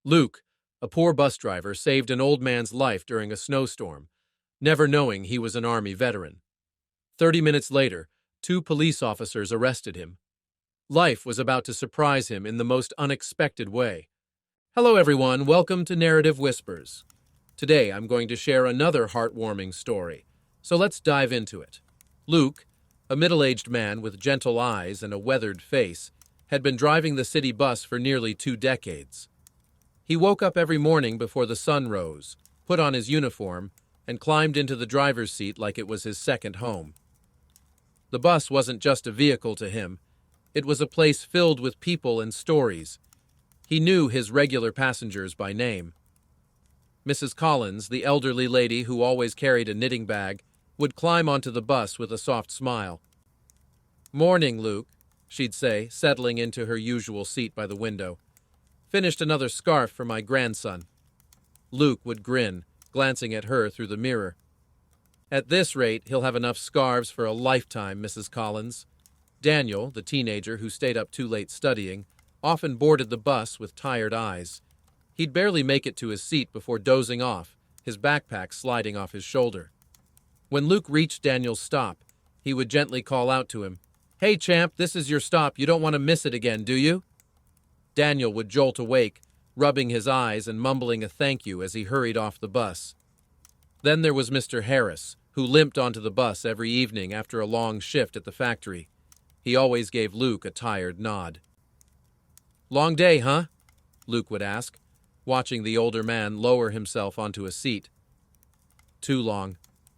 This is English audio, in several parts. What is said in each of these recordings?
Luke, a poor bus driver, saved an old man's life during a snowstorm, never knowing he was an Army veteran. 30 minutes later, 2 police officers arrested him. Life was about to surprise him in the most unexpected way. Hello everyone, welcome to Narrative Whispers. Today I'm going to share another heartwarming story, so let's dive into it. Luke, a middle-aged man with gentle eyes and a weathered face, had been driving the city bus for nearly 2 decades. He woke up every morning before the sun rose, put on his uniform, and climbed into the driver's seat like it was his second home. The bus wasn't just a vehicle to him. It was a place filled with people and stories. He knew his regular passengers by name. Mrs. Collins, the elderly lady who always carried a knitting bag, would climb onto the bus with a soft smile. "Morning, Luke," she'd say, settling into her usual seat by the window. "Finished another scarf for my grandson." Luke would grin, glancing at her through the mirror. "At this rate, he'll have enough scarves for a lifetime, Mrs. Collins." Daniel, the teenager who stayed up too late studying, often boarded the bus with tired eyes. He'd barely make it to his seat before dozing off, his backpack sliding off his shoulder. When Luke reached Daniel's stop, he would gently call out to him, "Hey, champ, this is your stop. You don't want to miss it again, do you?" Daniel would jolt awake, rubbing his eyes and mumbling a thank you as he hurried off the bus. Then there was Mr. Harris, who limped onto the bus every evening after a long shift at the factory. He always gave Luke a tired nod. "Long day, huh?" Luke would ask, watching the older man lower himself onto a seat. "Too long,"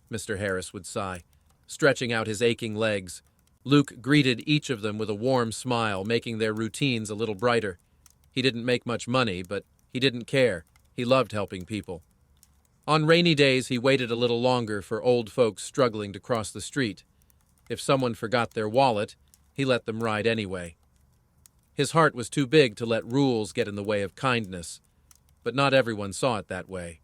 Mr. Harris would sigh, stretching out his aching legs. Luke greeted each of them with a warm smile, making their routines a little brighter. He didn't make much money, but he didn't care. He loved helping people. On rainy days, he waited a little longer for old folks struggling to cross the street. If someone forgot their wallet, he let them ride anyway. His heart was too big to let rules get in the way of kindness, but not everyone saw it that way.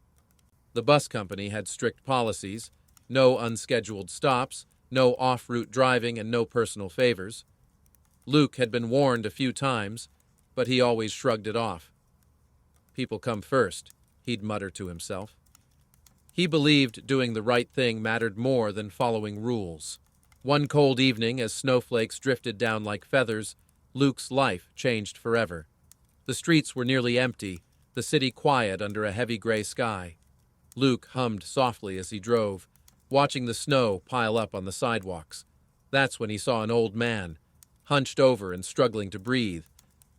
The bus company had strict policies: no unscheduled stops, no off-route driving, and no personal favors. Luke had been warned a few times, but he always shrugged it off. "People come first," he'd mutter to himself. He believed doing the right thing mattered more than following rules. One cold evening, as snowflakes drifted down like feathers, Luke's life changed forever. The streets were nearly empty, the city quiet under a heavy gray sky. Luke hummed softly as he drove, watching the snow pile up on the sidewalks. That's when he saw an old man, hunched over and struggling to breathe,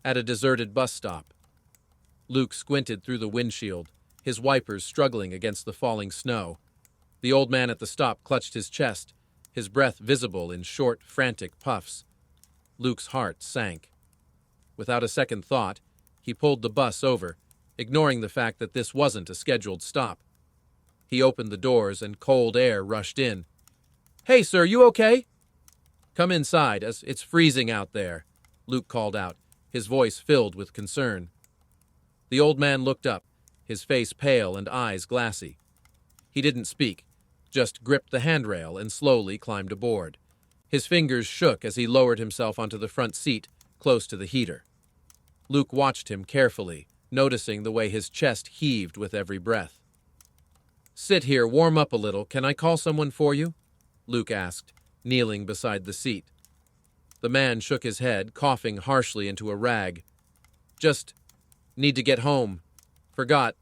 at a deserted bus stop. Luke squinted through the windshield, his wipers struggling against the falling snow. The old man at the stop clutched his chest, his breath visible in short, frantic puffs. Luke's heart sank. Without a second thought, he pulled the bus over, ignoring the fact that this wasn't a scheduled stop. He opened the doors and cold air rushed in. "Hey, sir, you okay?" "Come inside, as it's freezing out there," Luke called out, his voice filled with concern. The old man looked up, his face pale and eyes glassy. He didn't speak, just gripped the handrail and slowly climbed aboard. His fingers shook as he lowered himself onto the front seat, close to the heater. Luke watched him carefully, noticing the way his chest heaved with every breath. "Sit here, warm up a little. Can I call someone for you?" Luke asked, kneeling beside the seat. The man shook his head, coughing harshly into a rag. "Just need to get home. Forgot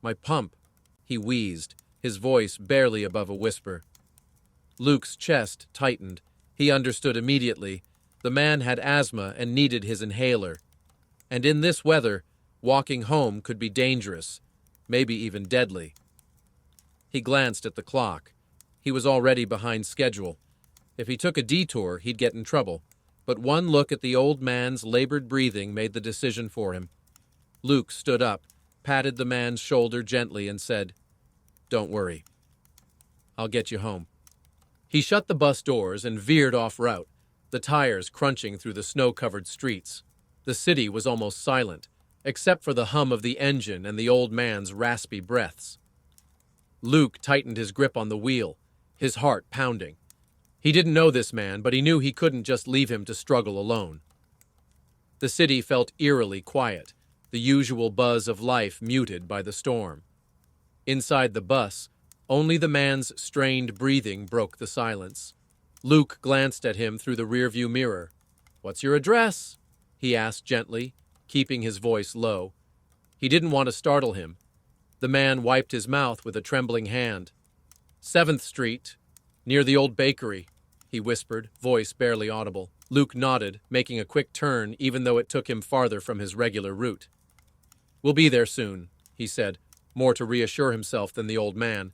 my pump," he wheezed, his voice barely above a whisper. Luke's chest tightened. He understood immediately. The man had asthma and needed his inhaler. And in this weather, walking home could be dangerous, maybe even deadly. He glanced at the clock. He was already behind schedule. If he took a detour, he'd get in trouble. But one look at the old man's labored breathing made the decision for him. Luke stood up, patted the man's shoulder gently, and said, "Don't worry. I'll get you home." He shut the bus doors and veered off route, the tires crunching through the snow-covered streets. The city was almost silent, except for the hum of the engine and the old man's raspy breaths. Luke tightened his grip on the wheel, his heart pounding. He didn't know this man, but he knew he couldn't just leave him to struggle alone. The city felt eerily quiet. the usual buzz of life muted by the storm. Inside the bus, only the man's strained breathing broke the silence. Luke glanced at him through the rearview mirror. "What's your address?" he asked gently, keeping his voice low. He didn't want to startle him. The man wiped his mouth with a trembling hand. 7th Street, near the old bakery," he whispered, voice barely audible. Luke nodded, making a quick turn even though it took him farther from his regular route. "We'll be there soon," he said, more to reassure himself than the old man.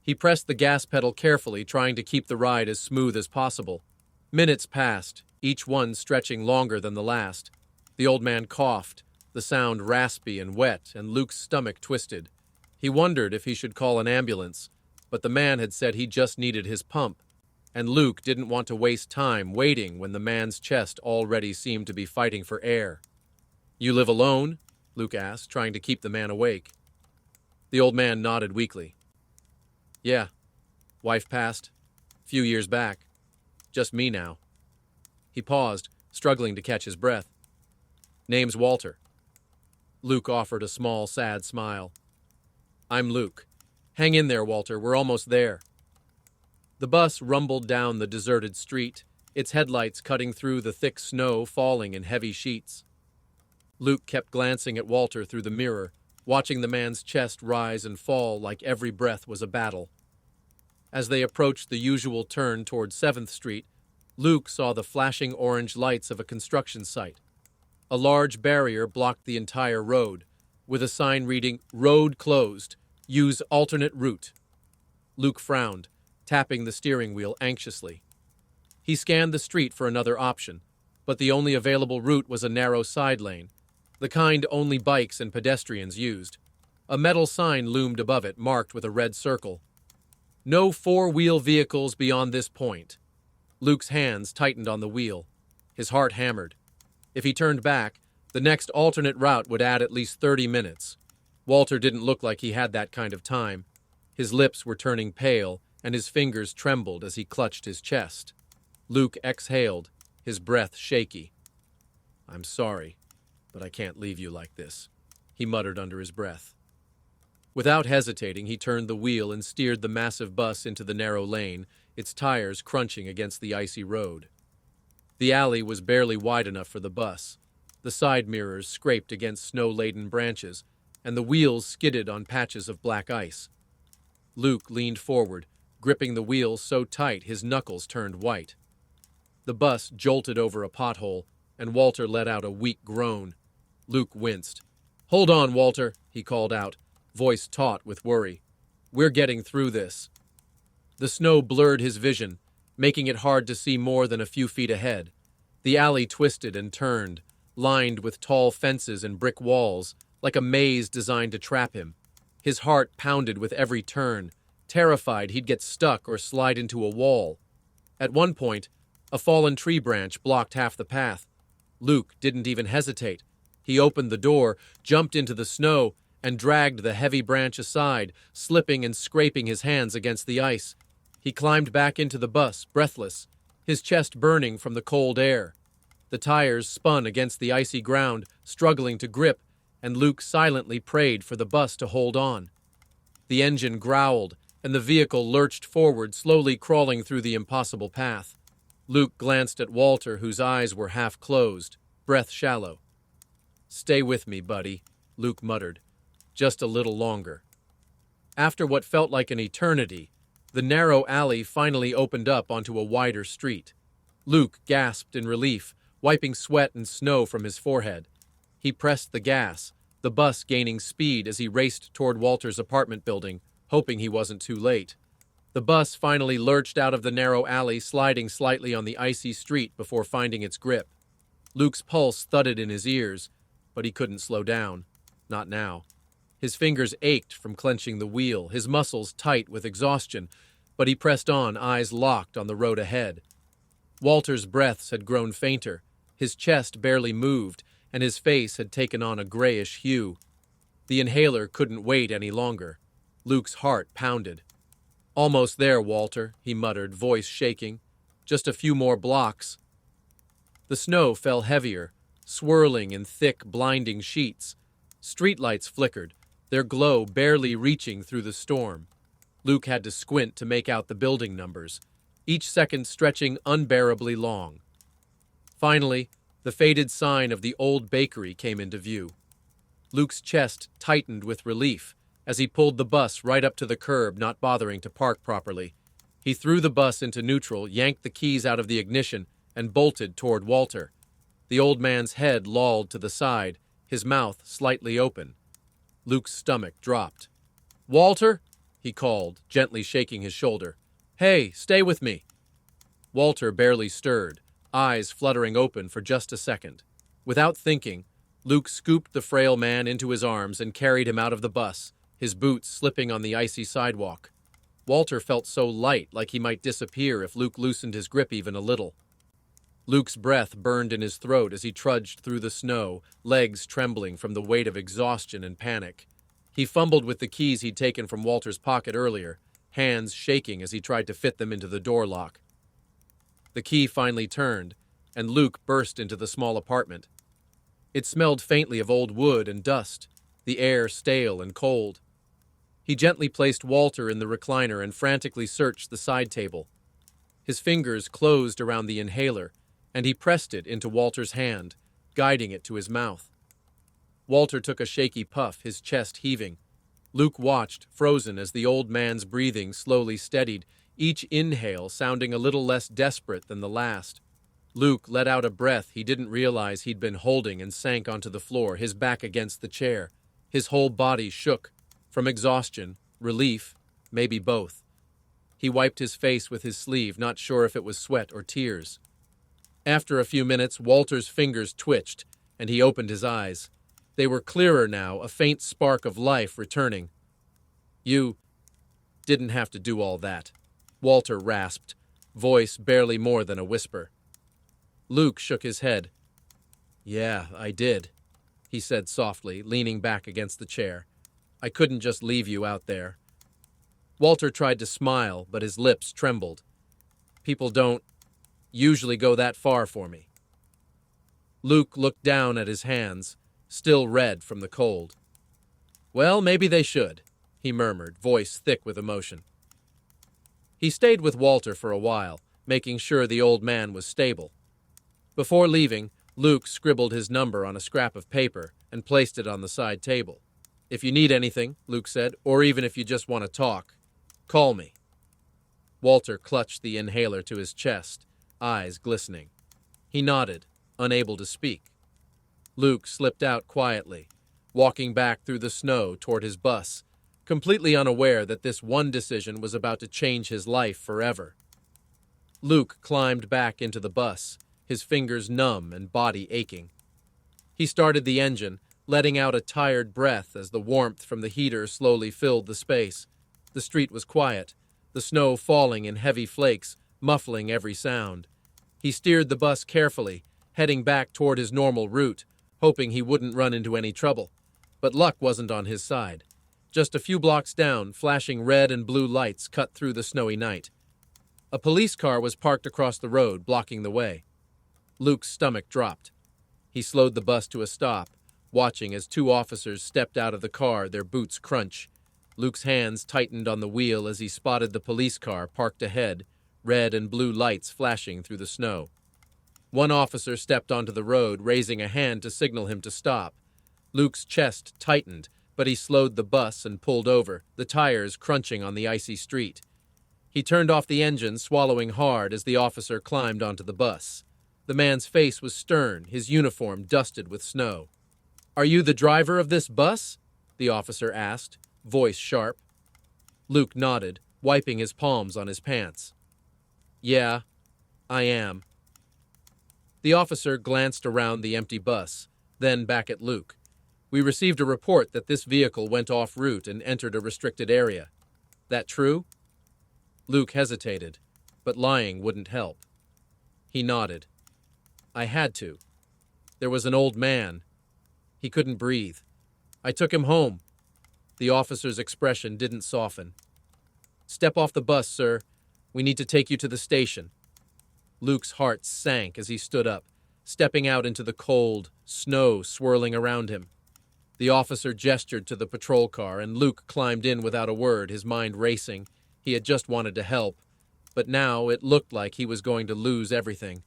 He pressed the gas pedal carefully, trying to keep the ride as smooth as possible. Minutes passed, each one stretching longer than the last. The old man coughed, the sound raspy and wet, and Luke's stomach twisted. He wondered if he should call an ambulance, but the man had said he just needed his pump, and Luke didn't want to waste time waiting when the man's chest already seemed to be fighting for air. "You live alone?" Luke asked, trying to keep the man awake. The old man nodded weakly. "Yeah. Wife passed. Few years back. Just me now." He paused, struggling to catch his breath. "Name's Walter." Luke offered a small, sad smile. "I'm Luke. Hang in there, Walter. We're almost there." The bus rumbled down the deserted street, its headlights cutting through the thick snow falling in heavy sheets. Luke kept glancing at Walter through the mirror, watching the man's chest rise and fall like every breath was a battle. As they approached the usual turn toward 7th Street, Luke saw the flashing orange lights of a construction site. A large barrier blocked the entire road, with a sign reading, "Road closed. Use alternate route." Luke frowned, tapping the steering wheel anxiously. He scanned the street for another option, but the only available route was a narrow side lane, the kind only bikes and pedestrians used. A metal sign loomed above it, marked with a red circle. "No four-wheel vehicles beyond this point." Luke's hands tightened on the wheel. His heart hammered. If he turned back, the next alternate route would add at least 30 minutes. Walter didn't look like he had that kind of time. His lips were turning pale, and his fingers trembled as he clutched his chest. Luke exhaled, his breath shaky. "I'm sorry, but I can't leave you like this," he muttered under his breath. Without hesitating, he turned the wheel and steered the massive bus into the narrow lane, its tires crunching against the icy road. The alley was barely wide enough for the bus. The side mirrors scraped against snow-laden branches, and the wheels skidded on patches of black ice. Luke leaned forward, gripping the wheel so tight his knuckles turned white. The bus jolted over a pothole, and Walter let out a weak groan. Luke winced. "Hold on, Walter," he called out, voice taut with worry. "We're getting through this." The snow blurred his vision, making it hard to see more than a few feet ahead. The alley twisted and turned, lined with tall fences and brick walls, like a maze designed to trap him. His heart pounded with every turn, terrified he'd get stuck or slide into a wall. At one point, a fallen tree branch blocked half the path. Luke didn't even hesitate. He opened the door, jumped into the snow, and dragged the heavy branch aside, slipping and scraping his hands against the ice. He climbed back into the bus, breathless, his chest burning from the cold air. The tires spun against the icy ground, struggling to grip, and Luke silently prayed for the bus to hold on. The engine growled, and the vehicle lurched forward, slowly crawling through the impossible path. Luke glanced at Walter, whose eyes were half closed, breath shallow. "Stay with me, buddy," Luke muttered. "Just a little longer." After what felt like an eternity, the narrow alley finally opened up onto a wider street. Luke gasped in relief, wiping sweat and snow from his forehead. He pressed the gas, the bus gaining speed as he raced toward Walter's apartment building, hoping he wasn't too late. The bus finally lurched out of the narrow alley, sliding slightly on the icy street before finding its grip. Luke's pulse thudded in his ears, but he couldn't slow down. Not now. His fingers ached from clenching the wheel, his muscles tight with exhaustion, but he pressed on, eyes locked on the road ahead. Walter's breaths had grown fainter, his chest barely moved, and his face had taken on a grayish hue. The inhaler couldn't wait any longer. Luke's heart pounded. "Almost there, Walter," he muttered, voice shaking. "Just a few more blocks." The snow fell heavier, swirling in thick, blinding sheets, Streetlights flickered, their glow barely reaching through the storm. Luke had to squint to make out the building numbers, each second stretching unbearably long. Finally, the faded sign of the old bakery came into view. Luke's chest tightened with relief as he pulled the bus right up to the curb, not bothering to park properly. He threw the bus into neutral, yanked the keys out of the ignition, and bolted toward Walter. The old man's head lolled to the side, his mouth slightly open. Luke's stomach dropped. "Walter?" he called, gently shaking his shoulder. "Hey, stay with me." Walter barely stirred, eyes fluttering open for just a second. Without thinking, Luke scooped the frail man into his arms and carried him out of the bus, his boots slipping on the icy sidewalk. Walter felt so light, like he might disappear if Luke loosened his grip even a little. Luke's breath burned in his throat as he trudged through the snow, legs trembling from the weight of exhaustion and panic. He fumbled with the keys he'd taken from Walter's pocket earlier, hands shaking as he tried to fit them into the door lock. The key finally turned, and Luke burst into the small apartment. It smelled faintly of old wood and dust, the air stale and cold. He gently placed Walter in the recliner and frantically searched the side table. His fingers closed around the inhaler, and he pressed it into Walter's hand, guiding it to his mouth. Walter took a shaky puff, his chest heaving. Luke watched, frozen, as the old man's breathing slowly steadied, each inhale sounding a little less desperate than the last. Luke let out a breath he didn't realize he'd been holding and sank onto the floor, his back against the chair. His whole body shook, from exhaustion, relief, maybe both. He wiped his face with his sleeve, not sure if it was sweat or tears. After a few minutes, Walter's fingers twitched, and he opened his eyes. They were clearer now, a faint spark of life returning. "You didn't have to do all that," Walter rasped, voice barely more than a whisper. Luke shook his head. "Yeah, I did," he said softly, leaning back against the chair. "I couldn't just leave you out there." Walter tried to smile, but his lips trembled. "People don't usually go that far for me." Luke looked down at his hands, still red from the cold. "Well, maybe they should," he murmured, voice thick with emotion. He stayed with Walter for a while, making sure the old man was stable. Before leaving, Luke scribbled his number on a scrap of paper and placed it on the side table. "If you need anything," Luke said, "or even if you just want to talk, call me." Walter clutched the inhaler to his chest, eyes glistening. He nodded, unable to speak. Luke slipped out quietly, walking back through the snow toward his bus, completely unaware that this one decision was about to change his life forever. Luke climbed back into the bus, his fingers numb and body aching. He started the engine, letting out a tired breath as the warmth from the heater slowly filled the space. The street was quiet, the snow falling in heavy flakes, muffling every sound. He steered the bus carefully, heading back toward his normal route, hoping he wouldn't run into any trouble. But luck wasn't on his side. Just a few blocks down, flashing red and blue lights cut through the snowy night. A police car was parked across the road, blocking the way. Luke's stomach dropped. He slowed the bus to a stop, watching as two officers stepped out of the car, their boots crunch. Luke's hands tightened on the wheel as he spotted the police car parked ahead, red and blue lights flashing through the snow. One officer stepped onto the road, raising a hand to signal him to stop. Luke's chest tightened, but he slowed the bus and pulled over, the tires crunching on the icy street. He turned off the engine, swallowing hard as the officer climbed onto the bus. The man's face was stern, his uniform dusted with snow. "Are you the driver of this bus?" the officer asked, voice sharp. Luke nodded, wiping his palms on his pants. "Yeah, I am." The officer glanced around the empty bus, then back at Luke. "We received a report that this vehicle went off route and entered a restricted area. That true?" Luke hesitated, but lying wouldn't help. He nodded. "I had to. There was an old man. He couldn't breathe. I took him home." The officer's expression didn't soften. "Step off the bus, sir. We need to take you to the station." Luke's heart sank as he stood up, stepping out into the cold, snow swirling around him. The officer gestured to the patrol car, and Luke climbed in without a word, his mind racing. He had just wanted to help, but now it looked like he was going to lose everything.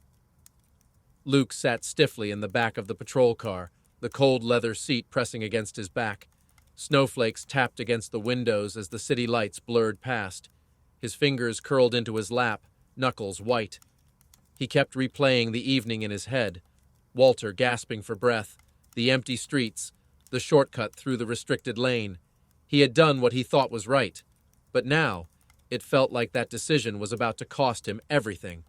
Luke sat stiffly in the back of the patrol car, the cold leather seat pressing against his back. Snowflakes tapped against the windows as the city lights blurred past. His fingers curled into his lap, knuckles white. He kept replaying the evening in his head. Walter gasping for breath, the empty streets, the shortcut through the restricted lane. He had done what he thought was right, but now it felt like that decision was about to cost him everything.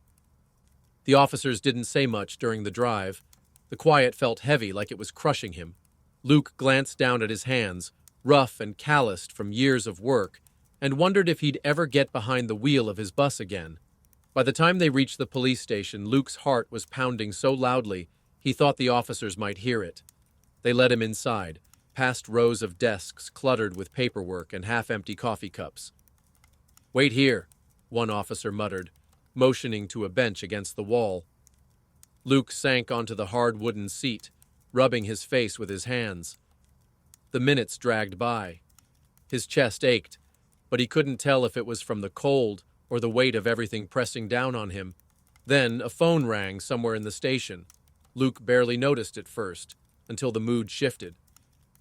The officers didn't say much during the drive. The quiet felt heavy, like it was crushing him. Luke glanced down at his hands, rough and calloused from years of work, and wondered if he'd ever get behind the wheel of his bus again. By the time they reached the police station, Luke's heart was pounding so loudly he thought the officers might hear it. They led him inside, past rows of desks cluttered with paperwork and half-empty coffee cups. "Wait here," one officer muttered, motioning to a bench against the wall. Luke sank onto the hard wooden seat, rubbing his face with his hands. The minutes dragged by. His chest ached, but he couldn't tell if it was from the cold or the weight of everything pressing down on him. Then a phone rang somewhere in the station. Luke barely noticed it first, until the mood shifted.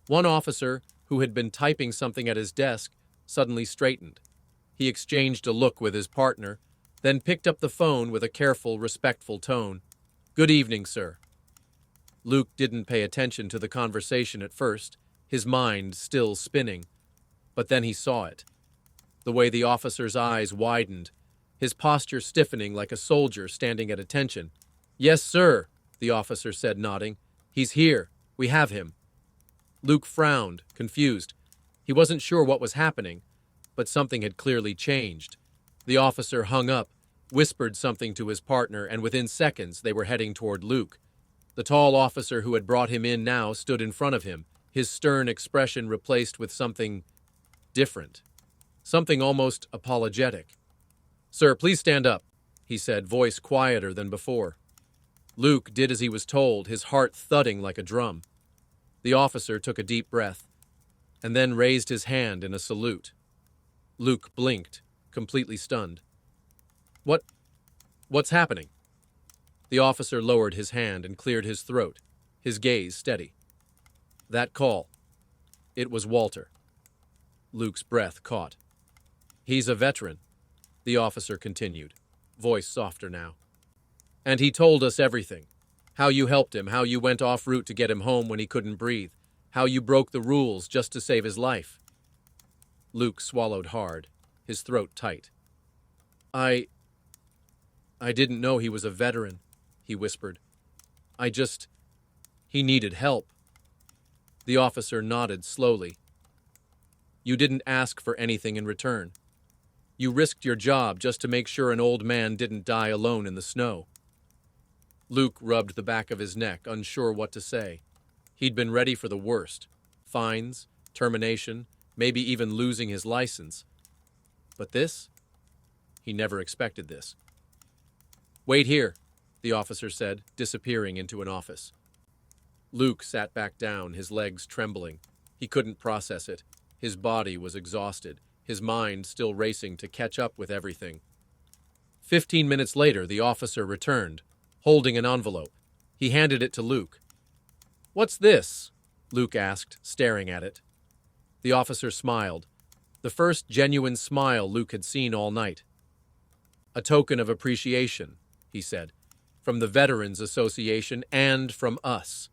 One officer, who had been typing something at his desk, suddenly straightened. He exchanged a look with his partner, then picked up the phone with a careful, respectful tone. "Good evening, sir." Luke didn't pay attention to the conversation at first, his mind still spinning. But then he saw it. The way the officer's eyes widened, his posture stiffening like a soldier standing at attention. "Yes, sir," the officer said, nodding. "He's here. We have him." Luke frowned, confused. He wasn't sure what was happening, but something had clearly changed. The officer hung up, whispered something to his partner, and within seconds they were heading toward Luke. The tall officer who had brought him in now stood in front of him, his stern expression replaced with something different, something almost apologetic. "Sir, please stand up," he said, voice quieter than before. Luke did as he was told, his heart thudding like a drum. The officer took a deep breath, and then raised his hand in a salute. Luke blinked, completely stunned. What's happening?" The officer lowered his hand and cleared his throat, his gaze steady. "That call. It was Walter." Luke's breath caught. "He's a veteran," the officer continued, voice softer now. "And he told us everything. How you helped him, how you went off route to get him home when he couldn't breathe, how you broke the rules just to save his life." Luke swallowed hard, his throat tight. I didn't know he was a veteran," he whispered. He needed help." The officer nodded slowly. "You didn't ask for anything in return. You risked your job just to make sure an old man didn't die alone in the snow." Luke rubbed the back of his neck, unsure what to say. He'd been ready for the worst. Fines, termination, maybe even losing his license. But this? He never expected this. "Wait here," the officer said, disappearing into an office. Luke sat back down, his legs trembling. He couldn't process it. His body was exhausted, his mind still racing to catch up with everything. 15 minutes later, the officer returned, holding an envelope. He handed it to Luke. "What's this?" Luke asked, staring at it. The officer smiled, the first genuine smile Luke had seen all night. "A token of appreciation," he said, "from the Veterans Association and from us."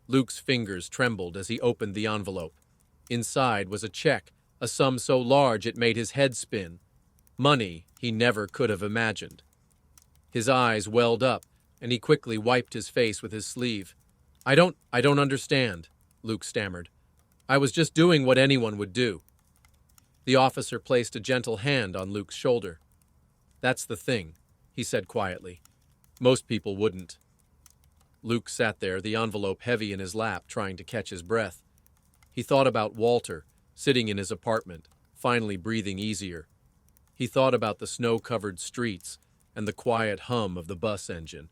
Luke's fingers trembled as he opened the envelope. Inside was a check, a sum so large it made his head spin. Money he never could have imagined. His eyes welled up, and he quickly wiped his face with his sleeve. I don't understand," Luke stammered. "I was just doing what anyone would do." The officer placed a gentle hand on Luke's shoulder. "That's the thing," he said quietly. "Most people wouldn't." Luke sat there, the envelope heavy in his lap, trying to catch his breath. He thought about Walter, sitting in his apartment, finally breathing easier. He thought about the snow-covered streets and the quiet hum of the bus engine.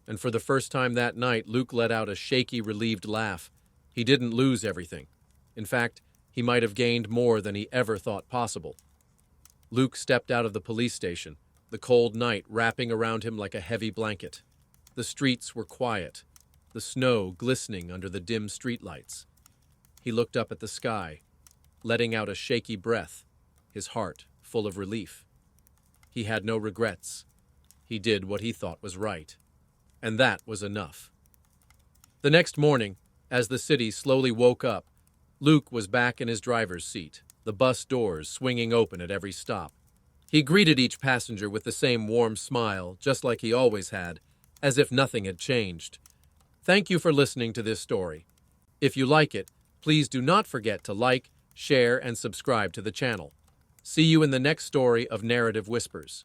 And for the first time that night, Luke let out a shaky, relieved laugh. He didn't lose everything. In fact, he might have gained more than he ever thought possible. Luke stepped out of the police station, the cold night wrapping around him like a heavy blanket. The streets were quiet, the snow glistening under the dim streetlights. He looked up at the sky, letting out a shaky breath, his heart full of relief. He had no regrets. He did what he thought was right. And that was enough. The next morning, as the city slowly woke up, Luke was back in his driver's seat, the bus doors swinging open at every stop. He greeted each passenger with the same warm smile, just like he always had, as if nothing had changed. Thank you for listening to this story. If you like it, please do not forget to like, share, and subscribe to the channel. See you in the next story of Narrative Whispers.